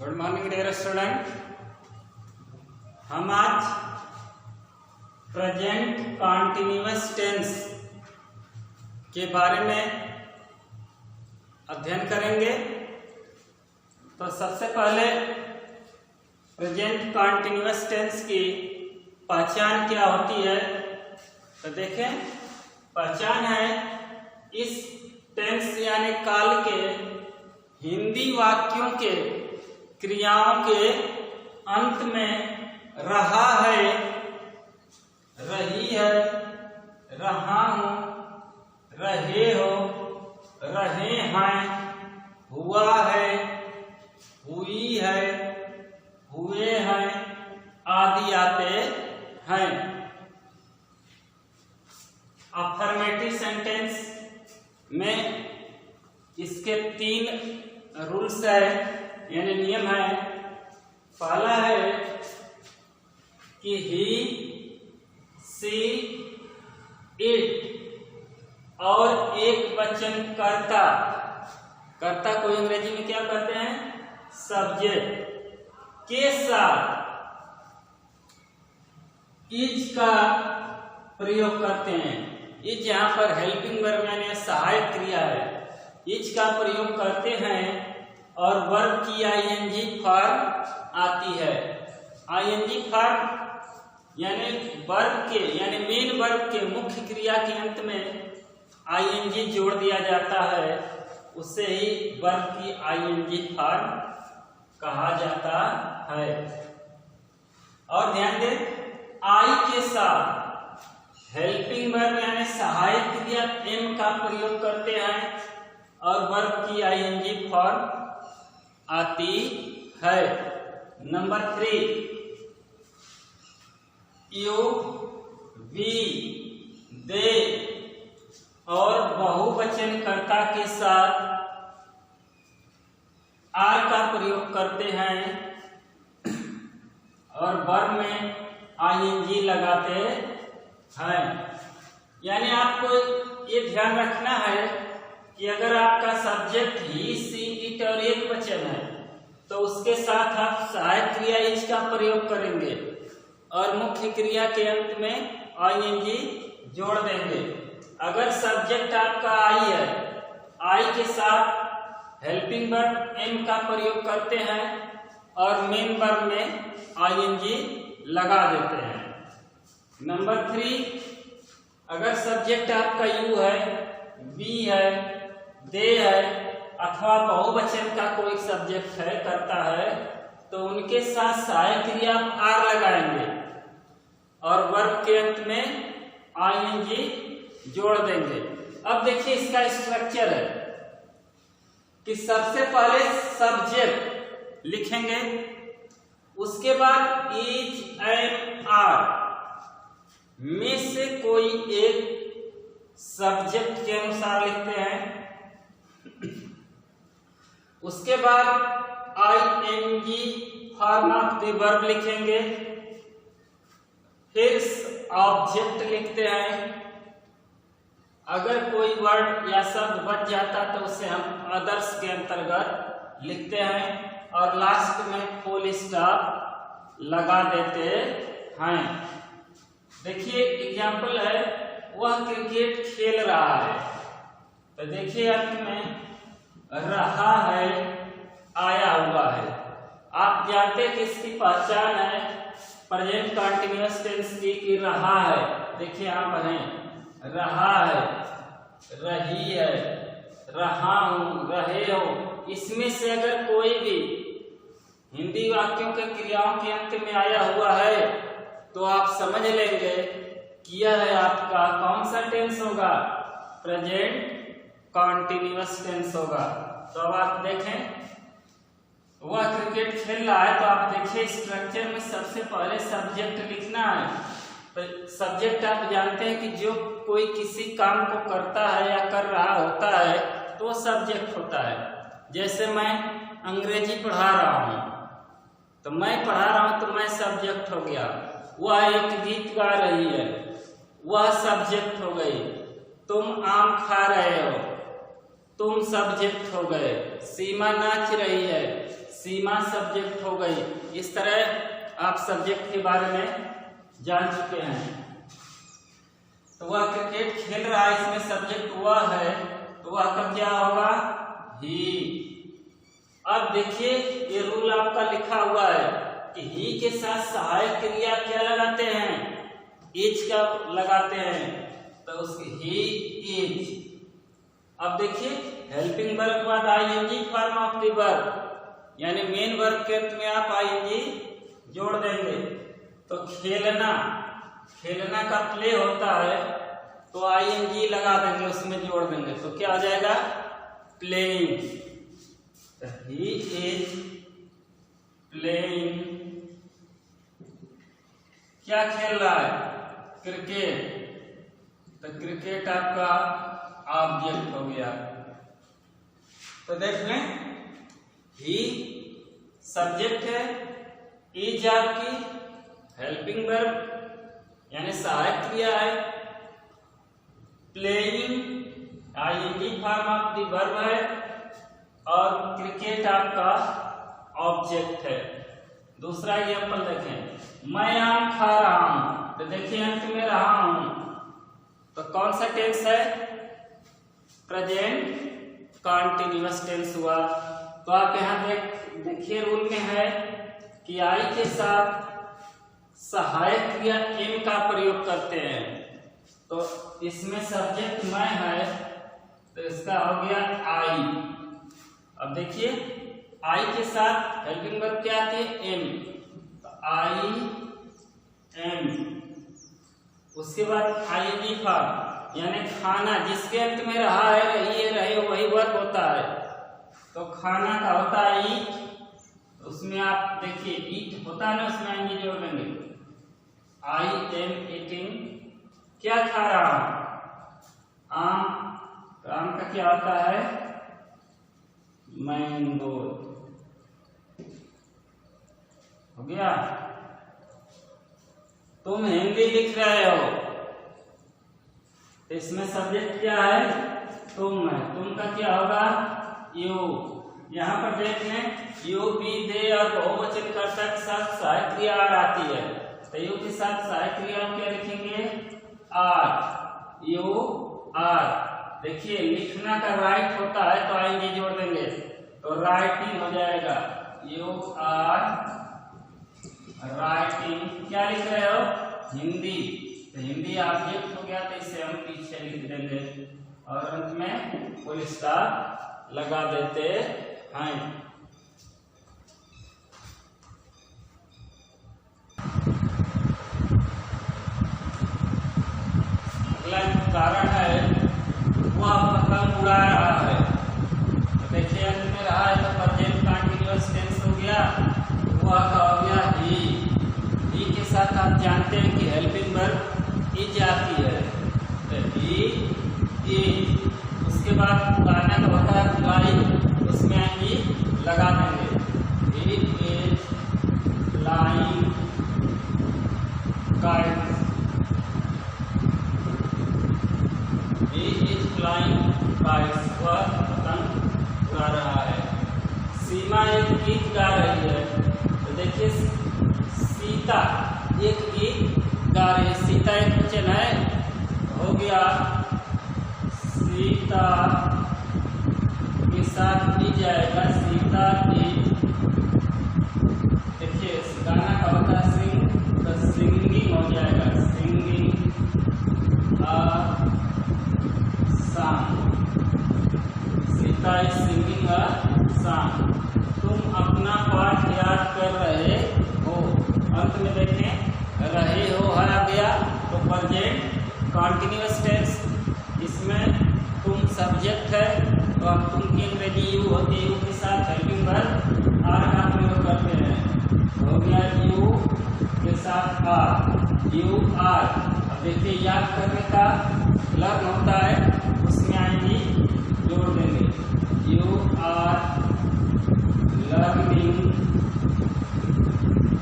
Good morning dear student. हम आज present continuous tense के बारे में अध्ययन करेंगे। तो सबसे पहले प्रेजेंट कॉन्टिन्यूअस टेंस की पहचान क्या होती है, तो देखें। पहचान है इस टेंस यानी काल के हिंदी वाक्यों के क्रियाओं के अंत में रहा है, रही है, रहा हूं, रहे हो, रहे हैं, हुआ है, हुई है, हुए हैं आदि आते हैं। अफर्मेटिव सेंटेंस में इसके 3 रूल्स है यानी नियम है। पहला है कि ही, सी, इट और एक वचन कर्ता। कर्ता को अंग्रेजी में क्या कहते हैं? सब्जेक्ट के साथ इज का प्रयोग करते हैं। इज यहाँ पर हेल्पिंग वर्ब यानी सहायक क्रिया है। इज का प्रयोग करते हैं और वर्ब की आईएनजी फॉर्म आती है। आईएनजी फॉर्म यानी वर्ब के यानी मेन वर्ब के मुख्य क्रिया के अंत में आईएनजी जोड़ दिया जाता है, उससे ही वर्ब की आईएनजी फॉर्म कहा जाता है। और ध्यान दें, आई के साथ हेल्पिंग वर्ब यानी सहायक क्रिया एम का प्रयोग करते हैं और वर्ब की आईएनजी फॉर्म आती है। नंबर 3, यू, वी, दे और बहुवचन कर्ता के साथ आर का प्रयोग करते हैं और वर्ब में आईएनजी लगाते हैं। यानी आपको ये ध्यान रखना है कि अगर आपका सब्जेक्ट ही, सी, इट और एक वचन है तो उसके साथ आप सहायक क्रिया इज का प्रयोग करेंगे और मुख्य क्रिया के अंत में आईएनजी जोड़ देंगे। अगर सब्जेक्ट आपका आई है, आई के साथ हेल्पिंग वर्ब एम का प्रयोग करते हैं और मेन वर्ब में आईएनजी लगा देते हैं। नंबर 3, अगर सब्जेक्ट आपका यू है, वी है, दे है अथवा बहुवचन का कोई सब्जेक्ट है, करता है, तो उनके साथ सहायक क्रिया आर लगाएंगे और वर्ब के अंत में आईएनजी जोड़ देंगे। अब देखिए इसका स्ट्रक्चर है कि सबसे पहले सब्जेक्ट लिखेंगे, उसके बाद इज एंड आर में से कोई एक सब्जेक्ट के अनुसार लिखते हैं। उसके बाद ING form of the verb लिखेंगे, फिर ऑब्जेक्ट लिखते हैं। अगर कोई वर्ड या शब्द बच जाता तो उसे हम अदर्स के अंतर्गत लिखते हैं और लास्ट में फुल स्टॉप लगा देते हैं। देखिए एग्जाम्पल है, वह क्रिकेट खेल रहा है, तो देखिए अंत में रहा है, आया हुआ है। आप जानते हैं कि इसकी पहचान है प्रेजेंट कंटीन्यूअस टेंस की कि रहा है। देखिए यहाँ पर है, रहा है, रही है, रहा हूं, रहे हो। इसमें से अगर कोई भी हिंदी वाक्यों के क्रियाओं के अंत में आया हुआ है तो आप समझ लेंगे कि यह है आपका कौन सा टेंस होगा? प्रेजेंट कॉन्टिन्यूअस टेंस होगा। तो अब आप देखें, वह क्रिकेट खेल रहा है, तो आप देखिए स्ट्रक्चर में सबसे पहले सब्जेक्ट लिखना है। तो सब्जेक्ट आप जानते हैं कि जो कोई किसी काम को करता है या कर रहा होता है तो वो सब्जेक्ट होता है। जैसे मैं अंग्रेजी पढ़ा रहा हूँ, तो मैं पढ़ा रहा हूँ तो मैं सब्जेक्ट हो गया। वह एक गीत गा रही है, वह सब्जेक्ट हो गई। तुम आम खा रहे हो, तुम सब्जेक्ट हो गए, सीमा नाच रही है, सीमा सब्जेक्ट हो गई। इस तरह आप सब्जेक्ट के बारे में जान चुके हैं। तो वह क्रिकेट खेल रहा है, इसमें सब्जेक्ट वह है, तो वह का क्या होगा? ही। अब देखिए ये रूल आपका लिखा हुआ है कि ही के साथ सहायक क्रिया क्या लगाते हैं? इज का लगाते हैं, तो उसकी ही इज। अब देखिए हेल्पिंग वर्ब के बाद ING form of the verb, यानी मेन वर्ब के अंत में आप आईएनजी जोड़ देंगे। तो खेलना, खेलना का प्ले होता है तो आईएनजी लगा देंगे, उसमें जोड़ देंगे, तो क्या आ जाएगा? प्लेइंग। He is playing. क्या खेल रहा है? क्रिकेट। तो क्रिकेट आपका ऑब्जेक्ट हो गया। तो देख लें, ही सब्जेक्ट है, इज आपकी हेल्पिंग वर्ब यानी सहायक क्रिया है, playing ING form of the verb है, और क्रिकेट आपका ऑब्जेक्ट है। दूसरा एग्जांपल देखें, मैं आम खा रहा हूं, तो देखिए अंत में रहा हूं, तो कौन सा टेंस है? प्रेजेंट कॉन्टिन्यूअस टेंस हुआ। तो आप यहां देखिए रूल में है कि आई के साथ सहायक क्रिया एम का प्रयोग करते हैं, तो इसमें सब्जेक्ट मैं है, तो इसका हो गया आई। अब देखिए आई के साथ हेल्पिंग वर्ब क्या आती है? एम, तो आई एम। उसके बाद आईएनजी फॉर्म यानी खाना, जिसके अंत में रहा है, रही है, रहे वही वर्ब होता है, तो खाना का होता है ईट, उसमें आप देखिए ईट होता है ना, उसमें आईएनजी जोड़ लेंगे। आई एम ईटिंग, क्या खा रहा हूं? आम। आम का क्या होता है? मैंगो। हो गया। तुम हिंदी लिख रहे हो, इसमें सब्जेक्ट क्या है? तुम है, तुम का क्या होगा? यू। यहाँ पर देख लें, यू, बी, दे और बहुवचन कर्ता के साथ सहायक क्रिया आर आती है, तो यू के साथ सहायक क्रिया क्या लिखेंगे? आर। You are. देखिए लिखना का राइट होता है तो आईएनजी जोड़ देंगे, तो राइटिंग हो जाएगा। You are writing. क्या लिख रहे हो? हिंदी। तो हिंदी ऑब्जेक्ट हो गया, तो इसे हम पीछे लिख देंगे और अंत में फुल स्टॉप लगा देते हैं। अगला कारण है वह पतंग उड़ा रहा है, तो देखिए अंत में रहा है, तो प्रेजेंट कंटीन्यूअस टेंस हो गया, वह का हो गया ही के साथ आप जानते हैं कि हेल्पिंग वर्ब इज आती है, तो ही इज। उसके बाद गाना का होता है फ्लाइंग, उसमें ही लगा देंगे। He is flying kites. He is flying kites, वह पतंग उड़ा रहा है। सीमा एक गीत गा रही है, तो देखिए सीता एक गीत गा रही है, सीता एक वचन है, हो गया सीता के साथ भी जाएगा, सीता इज। देखिए गाना का होता है सिंग, तो सिंगिंग हो जाएगा, singing a song. Sita is singing a song. तुम अपना पाठ याद कर रहे हो, अंत में देखें रहे हो आ गया, तो प्रेजेंट कॉन्टिन्यूअस टेंस, इसमें तुम सब्जेक्ट है, तो अब तुम की अंग्रेजी यू होती है, यू के साथ हेल्पिंग वर्ब आर का प्रयोग करते हैं, हो गया यू के साथ आर, यू आर। अब देखिए याद करने का लर्न होता है, उसमें आएंगी जोड़ देंगे, यू आर लर्निंग।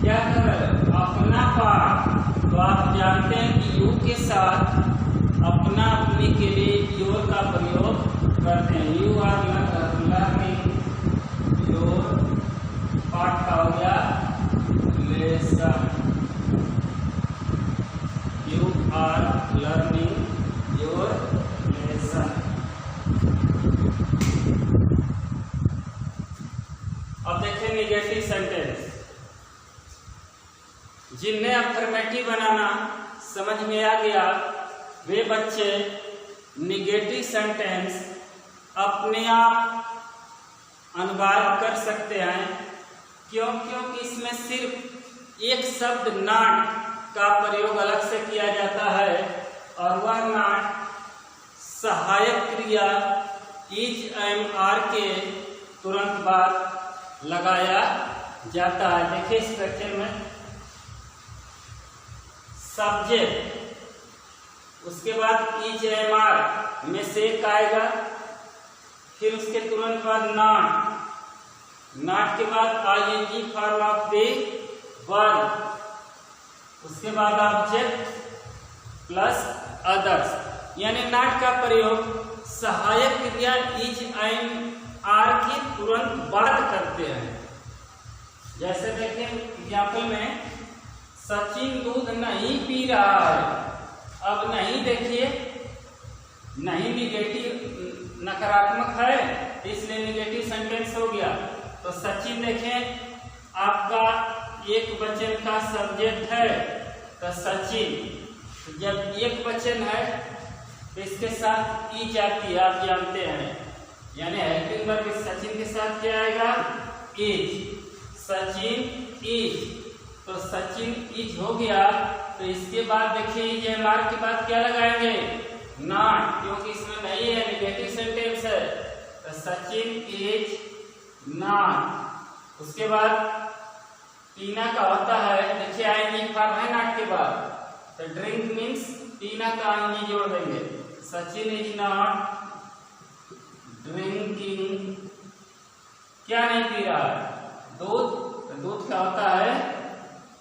क्या कर रहे हैं? अपना पाठ। तो आप जानते हैं कि यू के साथ अपना अपने के लिए योर का प्रयोग करते हैं। यू आर लर्निंग योर पाठ का हो गया lesson. You are learning your lesson. अब देखें निगेटिव सेंटेंस। जिन्हें अफर्मेटिव बनाना समझ में आ गया वे बच्चे निगेटिव सेंटेंस अपने आप अनुवाद कर सकते हैं। क्योंकि इसमें सिर्फ एक शब्द नॉट का प्रयोग अलग से किया जाता है और वह नॉट सहायक क्रिया इज एम आर के तुरंत बाद लगाया जाता है। देखिए स्ट्रक्चर में सब्जेक्ट, उसके बाद इज एम आर में से एक आएगा, फिर उसके तुरंत बाद नॉट, नॉट के बाद ING form of the verb, उसके बाद ऑब्जेक्ट प्लस अदर्स। यानी नॉट का प्रयोग सहायक क्रिया इज एम आर की तुरंत बाद करते हैं। जैसे देखें एग्जाम्पल में सचिन दूध नहीं पी रहा है। अब नहीं देखिए, नहीं निगेटिव नकारात्मक है इसलिए निगेटिव सेंटेंस हो गया। तो सचिन देखें आपका एक वचन का सब्जेक्ट है तो सचिन, जब एक वचन है तो इसके साथ ई जाती है, आप जानते हैं। यानी हेल्पिंग वर्ब सचिन के साथ क्या आएगा? इज। सचिन इज, तो सचिन इज हो गया। तो इसके बाद देखिए इज एम आर के बाद क्या लगाएंगे? नॉट, क्योंकि इसमें नहीं है, निगेटिव सेंटेंस है। तो सचिन इज नॉट। उसके बाद पीना का होता है, देखिए आईएनजी फॉर्म है नॉट के बाद, तो ड्रिंक मीन्स पीना का आईएनजी जोड़ देंगे। सचिन इज नॉट ड्रिंकिंग, क्या नहीं पी रहा है? दूध। तो दूध का होता है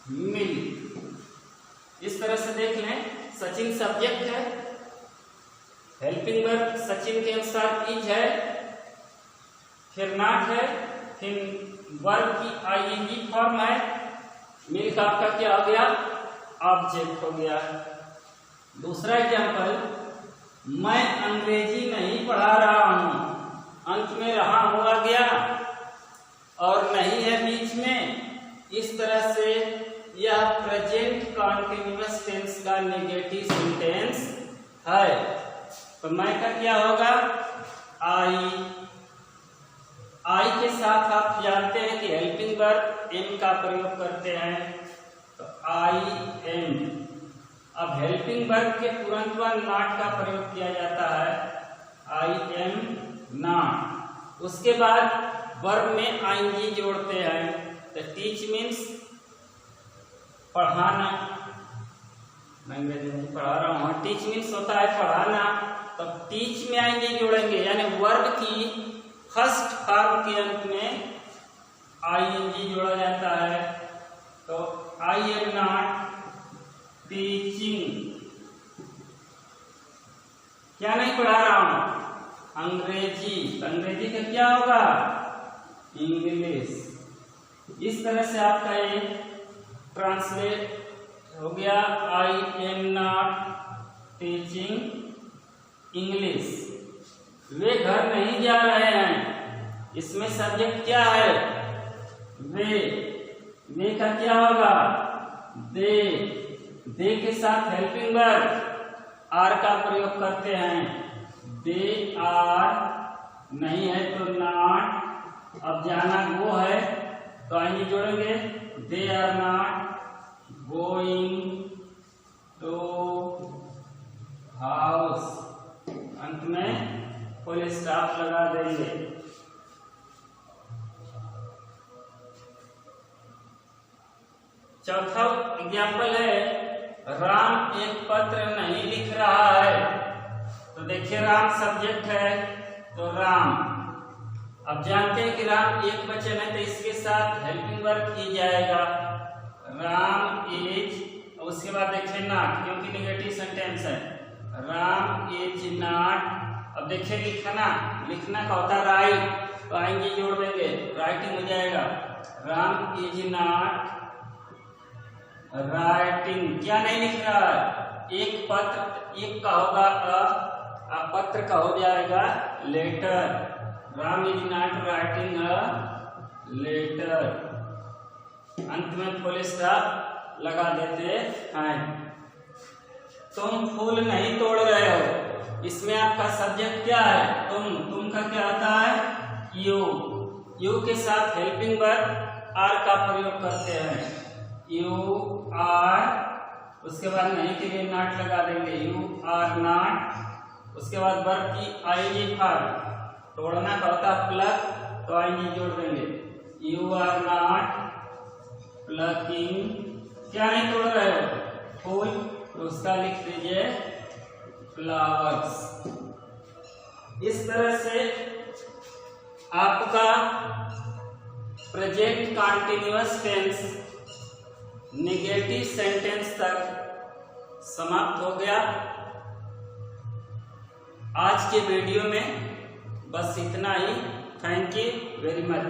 मिल्क। इस तरह से देख लें, सचिन सब्जेक्ट है, हेल्पिंग वर्ब सचिन के अनुसार इज है, फिर नॉट है, फिर वर्ब की आईएनजी फॉर्म है, मिल्क आपका क्या हो गया? ऑब्जेक्ट हो गया। दूसरा एग्जांपल, मैं अंग्रेजी नहीं पढ़ा रहा हूं। अंत में रहा हुआ गया और नहीं है बीच में। इस तरह से यह प्रेजेंट कॉन्टिन्यूअस टेंस का नेगेटिव सेंटेंस है। तो मैं का क्या होगा? आई। आई के साथ आप जानते हैं कि हेल्पिंग वर्ब एम का प्रयोग करते हैं, तो आई एम। अब हेल्पिंग वर्ब के तुरंत बाद नॉट का प्रयोग किया जाता है, आई एम नॉट। उसके बाद वर्ब में आईएनजी जोड़ते हैं, तो टीच मीन्स पढ़ाना। मैं अंग्रेजी में पढ़ा रहा हूँ, टीच मीन्स होता है पढ़ाना। तो टीच में आईएनजी जोड़ेंगे, यानी वर्ब की फर्स्ट फॉर्म के अंत में आईएनजी जोड़ा जाता है। तो आई एम नॉट टीचिंग, क्या नहीं पढ़ा रहा हूं? अंग्रेजी। अंग्रेजी का क्या होगा? इंग्लिश। इस तरह से आपका ये ट्रांसलेट हो गया, I am not teaching English. वे घर नहीं जा रहे हैं। इसमें सब्जेक्ट क्या है? वे। वे का क्या होगा? दे। दे के साथ हेल्पिंग वर्ब आर का प्रयोग करते हैं, दे आर। नहीं है तो नॉट। अब जाना गो है तो आइए जोड़ेंगे, they are not going to house. अंत में फुल स्टॉप लगा देंगे। चौथा एग्जाम्पल है, राम एक पत्र नहीं लिख रहा है। तो देखिए राम सब्जेक्ट है तो राम। अब जानते हैं कि राम एक वचन है तो इसके साथ हेल्पिंग वर्ब की जाएगा, राम इज। उसके बाद देखिए नॉट, क्योंकि नेगेटिव सेंटेंस है, राम इज नॉट अब देखिए लिखना का होता है राइट, तो आएंगे जोड़ देंगे, राइटिंग हो जाएगा। राम इज नॉट राइटिंग, क्या नहीं लिख रहा है, एक पत्र, एक का होगा अ, पत्र का हो जाएगा letter. Ram is not writing a letter. अंत में फुल स्टॉप लगा देते हैं। तुम फूल नहीं तोड़ रहे हो, इसमें आपका सब्जेक्ट क्या है, तुम का क्या आता है, यू के साथ हेल्पिंग वर्ब आर का प्रयोग करते हैं, यू आर, उसके बाद नहीं के लिए नॉट लगा देंगे, यू आर नॉट, उसके बाद वर्ब की आईएनजी फॉर्म, तोड़ना का होता है प्लग, तो आईएनजी जोड़ देंगे, यू आर नॉट प्लकिंग, क्या नहीं तोड़ रहे हो, फूल, तो उसका लिख दीजिए फ्लावर्स। इस तरह से आपका present continuous tense negative sentence तक समाप्त हो गया। आज के वीडियो में बस इतना ही। Thank you very much.